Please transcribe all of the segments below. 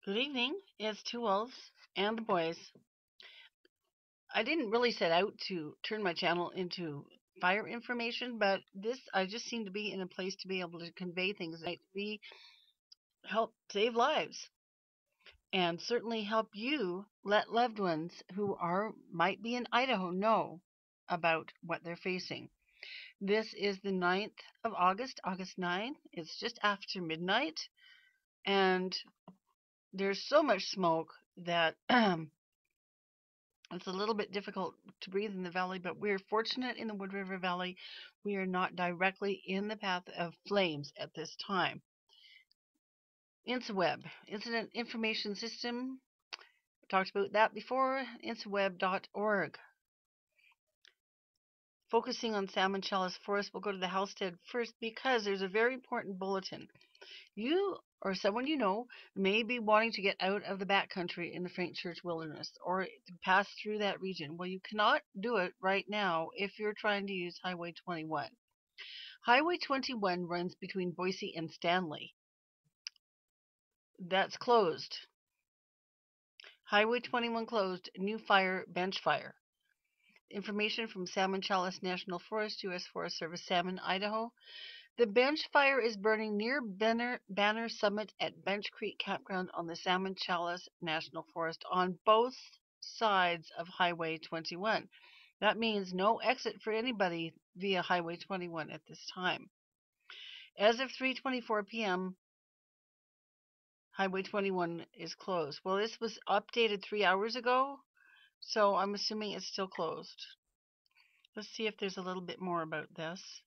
Good evening. It's two wolves and the boys. I didn't really set out to turn my channel into fire information, but I just seem to be in a place to be able to convey things that might be help save lives and certainly help you let loved ones who are might be in Idaho know about what they're facing. This is the 9th of August, August 9th. It's just after midnight, and there's so much smoke that it's a little bit difficult to breathe in the valley, but we're fortunate in the Wood River Valley. We are not directly in the path of flames at this time. InsaWeb, Incident Information System. We talked about that before. InsaWeb.org. Focusing on Salmon Chalice Forest, we'll go to the Halstead first because there's a very important bulletin. You or someone you know may be wanting to get out of the backcountry in the Frank Church Wilderness or to pass through that region. Well, you cannot do it right now if you're trying to use Highway 21. Highway 21 runs between Boise and Stanley. That's closed. Highway 21 closed. New fire, bench fire. Information from Salmon Chalice National Forest, U.S. Forest Service, Salmon, Idaho. The bench fire is burning near Banner Summit at Bench Creek Campground on the Salmon Chalice National Forest on both sides of Highway 21. That means no exit for anybody via Highway 21 at this time. As of 3:24 p.m., Highway 21 is closed. Well, this was updated 3 hours ago, so I'm assuming it's still closed. Let's see if there's a little bit more about this.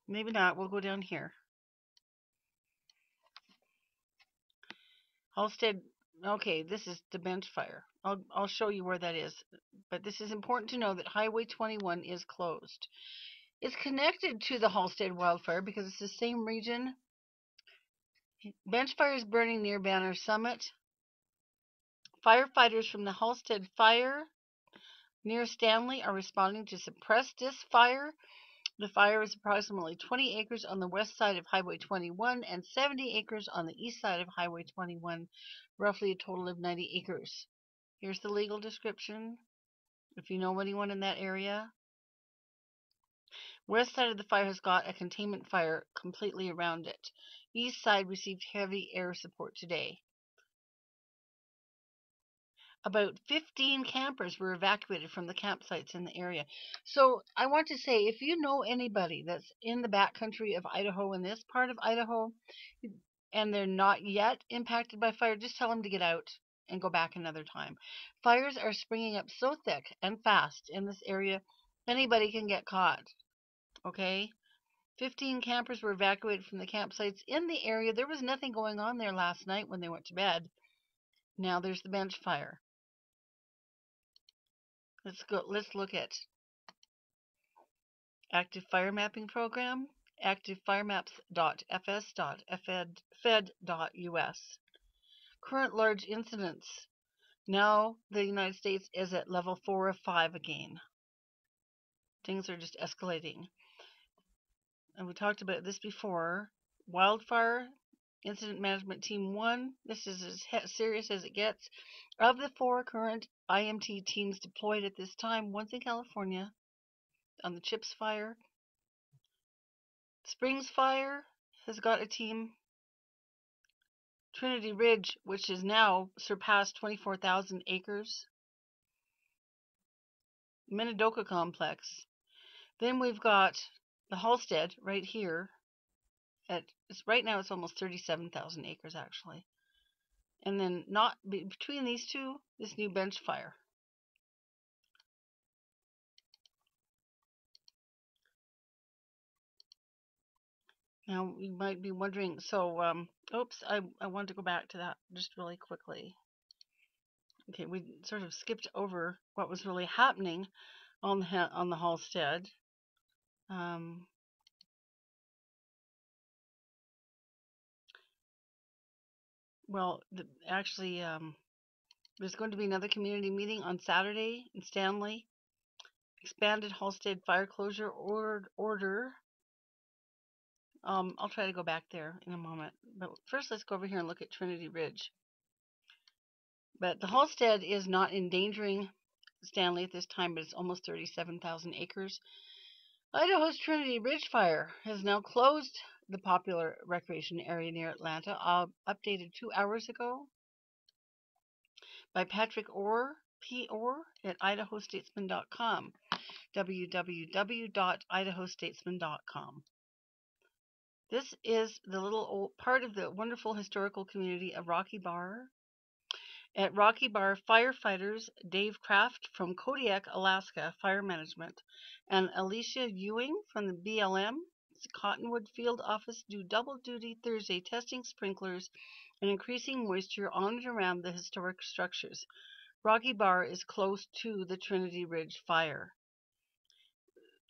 Maybe not. We'll go down here. Halstead, okay, this is the bench fire. I'll show you where that is. But this is important to know that Highway 21 is closed. It's connected to the Halstead wildfire because it's the same region. Bench fire is burning near Banner Summit. Firefighters from the Halstead fire near Stanley are responding to suppress this fire. The fire is approximately 20 acres on the west side of Highway 21 and 70 acres on the east side of Highway 21, roughly a total of 90 acres. Here's the legal description, if you know anyone in that area. West side of the fire has got a containment fire completely around it. East side received heavy air support today. About 15 campers were evacuated from the campsites in the area. So I want to say, if you know anybody that's in the backcountry of Idaho, in this part of Idaho, and they're not yet impacted by fire, just tell them to get out and go back another time. Fires are springing up so thick and fast in this area, anybody can get caught. Okay? 15 campers were evacuated from the campsites in the area. There was nothing going on there last night when they went to bed. Now there's the bench fire. Let's look at Active Fire Mapping Program, activefiremaps.fs.fed.us. Current large incidents. Now the United States is at level 4 of 5 again. Things are just escalating. And we talked about this before. Wildfire Incident Management Team 1. This is as serious as it gets. Of the 4 current IMT teams deployed at this time, one's in California on the Chips Fire. Springs Fire has got a team. Trinity Ridge, which has now surpassed 24,000 acres. Minidoka Complex. Then we've got the Halstead right here. Right now it's almost 37,000 acres actually. And then not between these two, this new bench fire. Now you might be wondering, so oops, I wanted to go back to that just really quickly. Okay, we sort of skipped over what was really happening on the Halstead. Well, actually, there's going to be another community meeting on Saturday in Stanley. Expanded Halstead fire closure order. I'll try to go back there in a moment. But first, let's go over here and look at Trinity Ridge. But the Halstead is not endangering Stanley at this time, but it's almost 37,000 acres. Idaho's Trinity Ridge Fire has now closed the popular recreation area near Atlanta, updated 2 hours ago by Patrick Orr, P. Orr, at idahostatesman.com, www.idahostatesman.com. This is the little old part of the wonderful historical community of Rocky Bar. At Rocky Bar, firefighters Dave Kraft from Kodiak, Alaska Fire Management and Alicia Ewing from the BLM Cottonwood Field Office do double duty Thursday, testing sprinklers and increasing moisture on and around the historic structures. Rocky Bar is close to the Trinity Ridge fire.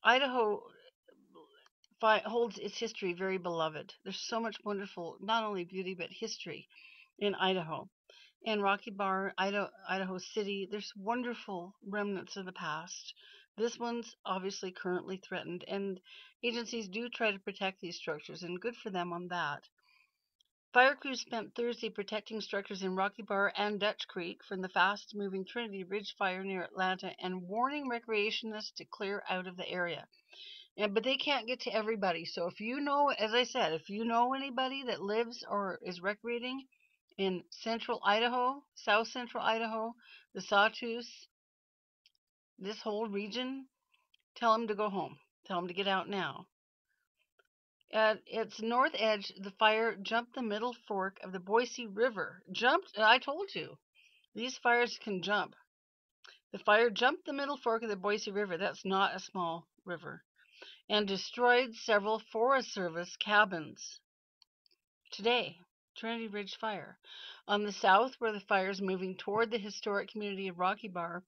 Idaho holds its history very beloved. There's so much wonderful, not only beauty, but history in Idaho. And Rocky Bar, Idaho City, there's wonderful remnants of the past. This one's obviously currently threatened, and agencies do try to protect these structures, and good for them on that. Fire crews spent Thursday protecting structures in Rocky Bar and Dutch Creek from the fast-moving Trinity Ridge fire near Atlanta and warning recreationists to clear out of the area. But they can't get to everybody. So if you know, as I said, if you know anybody that lives or is recreating in central Idaho, south central Idaho, the Sawtooth, this whole region, tell them to go home. Tell them to get out now. At its north edge, the fire jumped the middle fork of the Boise River. I told you, these fires can jump. The fire jumped the middle fork of the Boise River. That's not a small river. And destroyed several Forest Service cabins. Today, Trinity Ridge Fire. On the south, where the fire is moving toward the historic community of Rocky Bar,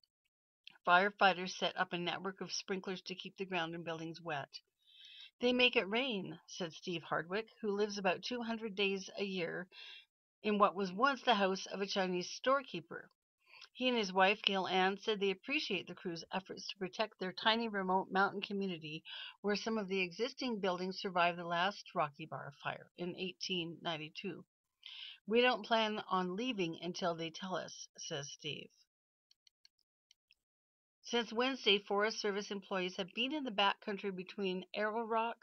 firefighters set up a network of sprinklers to keep the ground and buildings wet. They make it rain, said Steve Hardwick, who lives about 200 days a year in what was once the house of a Chinese storekeeper. He and his wife, Gail Ann, said they appreciate the crew's efforts to protect their tiny remote mountain community where some of the existing buildings survived the last Rocky Bar fire in 1892. We don't plan on leaving until they tell us, says Steve. Since Wednesday, Forest Service employees have been in the backcountry between Arrow Rock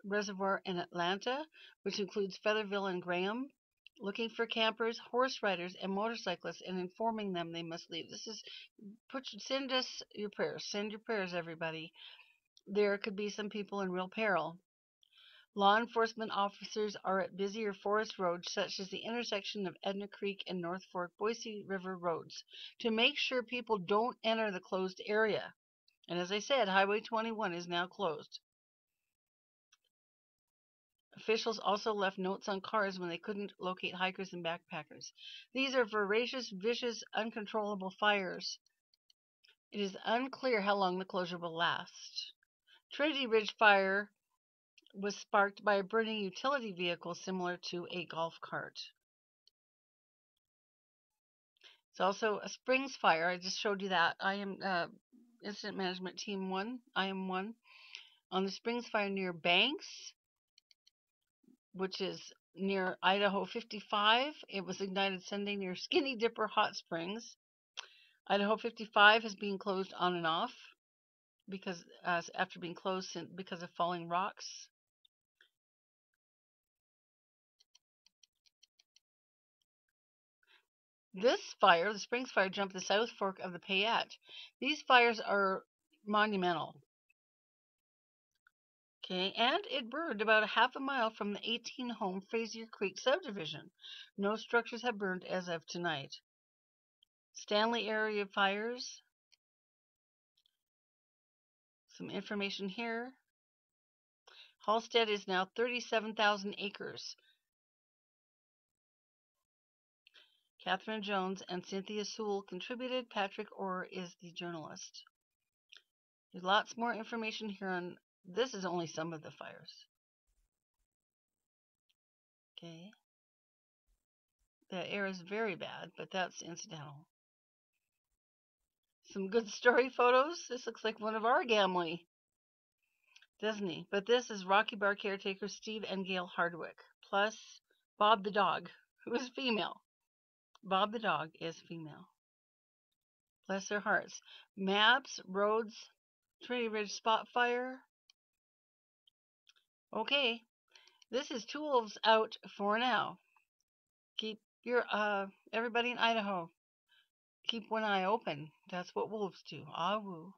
Reservoir and Atlanta, which includes Featherville and Graham, looking for campers, horse riders, and motorcyclists and informing them they must leave. Send us your prayers. Send your prayers, everybody. There could be some people in real peril. Law enforcement officers are at busier forest roads, such as the intersection of Edna Creek and North Fork Boise River roads, to make sure people don't enter the closed area. And as I said, Highway 21 is now closed. Officials also left notes on cars when they couldn't locate hikers and backpackers. These are voracious, vicious, uncontrollable fires. It is unclear how long the closure will last. Trinity Ridge fire was sparked by a burning utility vehicle similar to a golf cart. It's also a Springs fire. I just showed you that. I am Incident Management Team 1. I am 1. On the Springs fire near Banks, which is near Idaho 55. It was ignited Sunday near Skinny Dipper Hot Springs. Idaho 55 has been closed on and off after being closed because of falling rocks. This fire, the Springs fire, jumped the South Fork of the Payette. These fires are monumental. Okay, and it burned about a half a mile from the 18-home Frazier Creek subdivision. No structures have burned as of tonight. Stanley area fires. Some information here. Halstead is now 37,000 acres. Catherine Jones and Cynthia Sewell contributed. Patrick Orr is the journalist. There's lots more information here on this. Is only some of the fires. Okay. The air is very bad, but that's incidental. Some good story photos. This looks like one of our Gamley. doesn't he? But this is Rocky Bar caretaker Steve and Gail Hardwick, plus Bob the dog, who is female. Bob the dog is female. Bless their hearts. Maps, roads, Trinity Ridge spot fire. Okay, this is Two Wolves out for now. Keep your everybody in Idaho. Keep one eye open. That's what wolves do. Ah woo.